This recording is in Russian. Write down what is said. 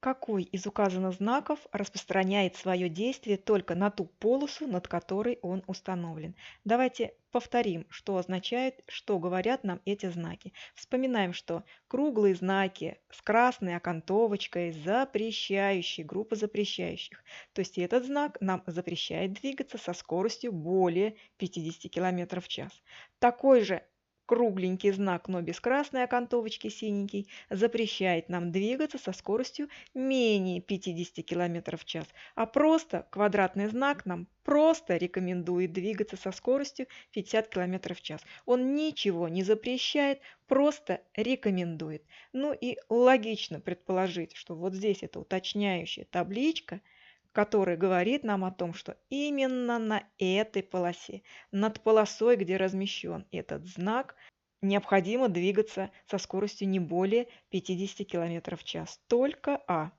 Какой из указанных знаков распространяет свое действие только на ту полосу, над которой он установлен? Давайте повторим, что означает, что говорят нам эти знаки. Вспоминаем, что круглые знаки с красной окантовочкой запрещающие, группа запрещающих. То есть этот знак нам запрещает двигаться со скоростью более 50 км в час. Такой же кругленький знак, но без красной окантовочки, синенький, запрещает нам двигаться со скоростью менее 50 км в час, а просто квадратный знак нам просто рекомендует двигаться со скоростью 50 км в час. Он ничего не запрещает, просто рекомендует. Ну и логично предположить, что вот здесь это уточняющая табличка, которая говорит нам о том, что именно на этой полосе, над полосой, где размещен этот знак, необходимо двигаться со скоростью не более 50 км в час. Только А.